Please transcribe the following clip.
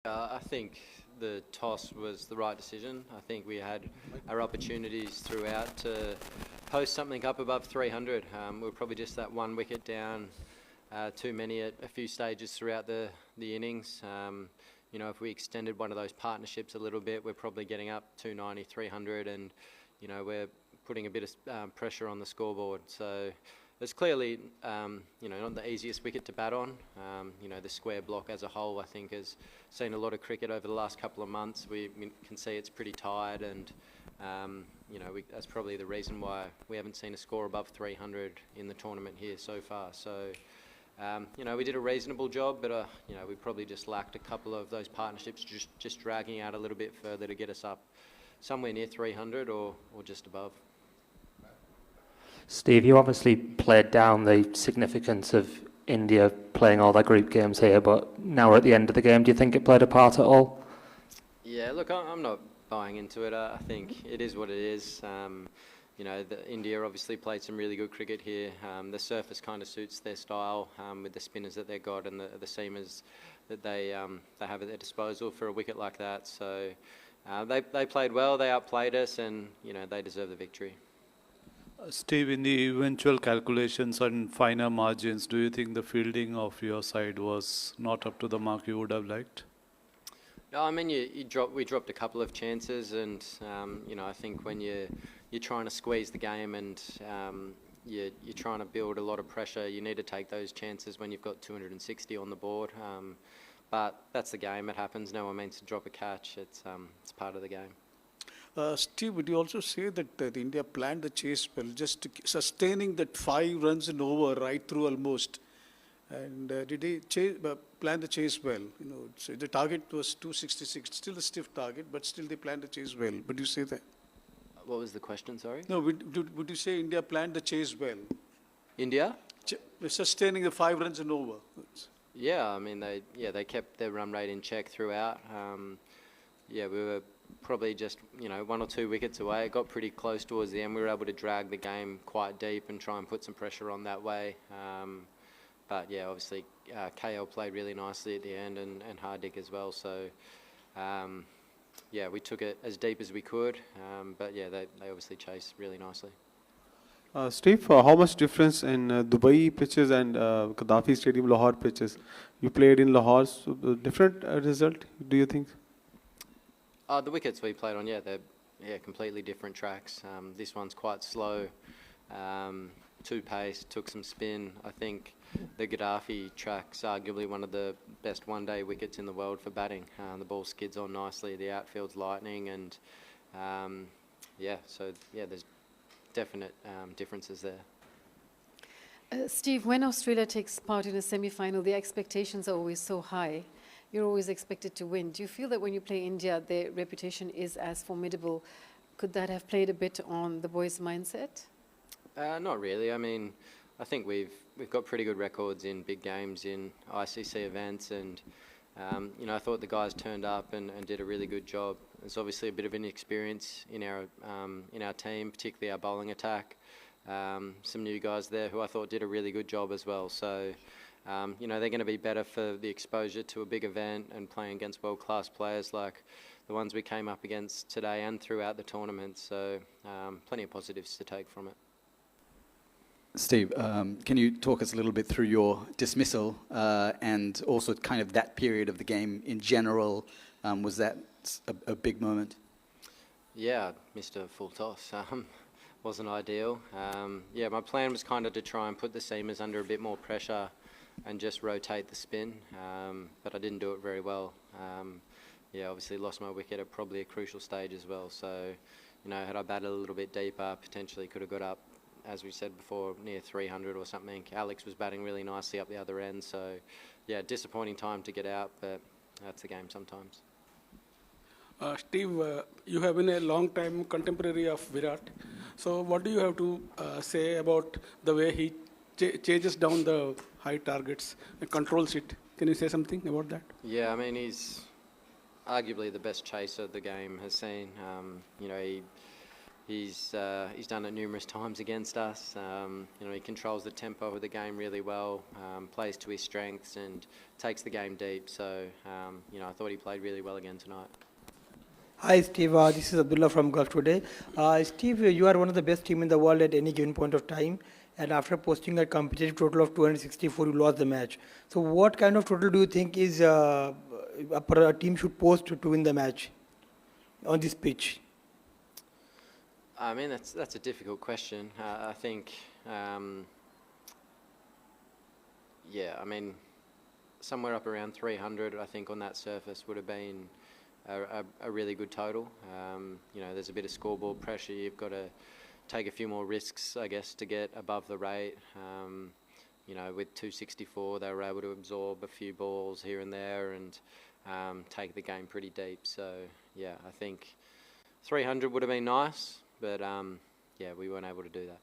I think the toss was the right decision. I think we had our opportunities throughout to post something up above 300. We were probably just that one wicket down, too many at a few stages throughout the innings. If we extended one of those partnerships a little bit, we're probably getting up 290, 300, and we're putting a bit of pressure on the scoreboard. So it's clearly, not the easiest wicket to bat on. The square block as a whole, I think, has seen a lot of cricket over the last couple of months. We can see it's pretty tired, and that's probably the reason why we haven't seen a score above 300 in the tournament here so far. So, we did a reasonable job, but we probably just lacked a couple of those partnerships, just dragging out a little bit further to get us up somewhere near 300 or just above. Steve, you obviously played down the significance of India playing all their group games here, but now we're at the end of the game. Do you think it played a part at all? Yeah, look, I'm not buying into it. I think it is what it is. India obviously played some really good cricket here. The surface kind of suits their style with the spinners that they've got and the seamers that they have at their disposal for a wicket like that. So they played well, they outplayed us, and they deserve the victory. Steve, in the eventual calculations on finer margins, do you think the fielding of your side was not up to the mark you would have liked? No, I mean, we dropped a couple of chances, and I think when you're trying to squeeze the game and you're trying to build a lot of pressure, you need to take those chances when you've got 260 on the board. But that's the game; it happens. No one means to drop a catch. It's part of the game. Steve, would you also say that India planned the chase well, just sustaining that 5 runs and over right through almost? And did they plan the chase well? So the target was 266, still a stiff target, but still they planned the chase well. Would you say that? What was the question, sorry? No, would you say India planned the chase well? India? Sustaining the 5 runs and over. Yeah, I mean, they kept their run rate in check throughout. We were probably just 1 or 2 wickets away. It got pretty close towards the end. We were able to drag the game quite deep and try and put some pressure on that way. But yeah, obviously KL played really nicely at the end, and Hardik as well. So we took it as deep as we could. But yeah, they obviously chased really nicely. Steve, how much difference in Dubai pitches and Gaddafi Stadium Lahore pitches? You played in Lahore, so different result, do you think? The wickets we played on, they're completely different tracks. This one's quite slow, 2-pace, took some spin. I think the Gaddafi track's arguably one of the best one-day wickets in the world for batting. The ball skids on nicely, the outfield's lightning, and there's definite differences there. Steve, when Australia takes part in a semi-final, the expectations are always so high. You're always expected to win. Do you feel that when you play India, their reputation is as formidable? Could that have played a bit on the boys' mindset? Not really. I mean, I think we've got pretty good records in big games, in ICC events, and I thought the guys turned up and did a really good job. There's obviously a bit of inexperience in our team, particularly our bowling attack. Some new guys there who I thought did a really good job as well. So. They're going to be better for the exposure to a big event and playing against world-class players like the ones we came up against today and throughout the tournament. So plenty of positives to take from it. Steve, can you talk us a little bit through your dismissal and also kind of that period of the game in general? Was that a big moment? Yeah, missed a full toss. Wasn't ideal. My plan was kind of to try and put the seamers under a bit more pressure and just rotate the spin, but I didn't do it very well. Obviously lost my wicket at probably a crucial stage as well. So, had I batted a little bit deeper, potentially could have got up, as we said before, near 300 or something. Alex was batting really nicely up the other end. So, disappointing time to get out, but that's the game sometimes. Steve, you have been a long time contemporary of Virat. So what do you have to say about the way he chases down the high targets and controls it? Can you say something about that? Yeah, I mean, he's arguably the best chaser the game has seen. He's done it numerous times against us. You know, he controls the tempo of the game really well, plays to his strengths and takes the game deep. So, you know, I thought he played really well again tonight. Hi Steve, this is Abdullah from Gulf Today. Steve, you are one of the best team in the world at any given point of time, and after posting a competitive total of 264, you lost the match. So what kind of total do you think is a team should post to win the match on this pitch? I mean, that's a difficult question. I think, yeah, I mean, somewhere up around 300, I think, on that surface would have been a really good total. You know, there's a bit of scoreboard pressure. You've got to take a few more risks, I guess, to get above the rate. You know, with 264, they were able to absorb a few balls here and there and take the game pretty deep. So, yeah, I think 300 would have been nice, but, yeah, we weren't able to do that.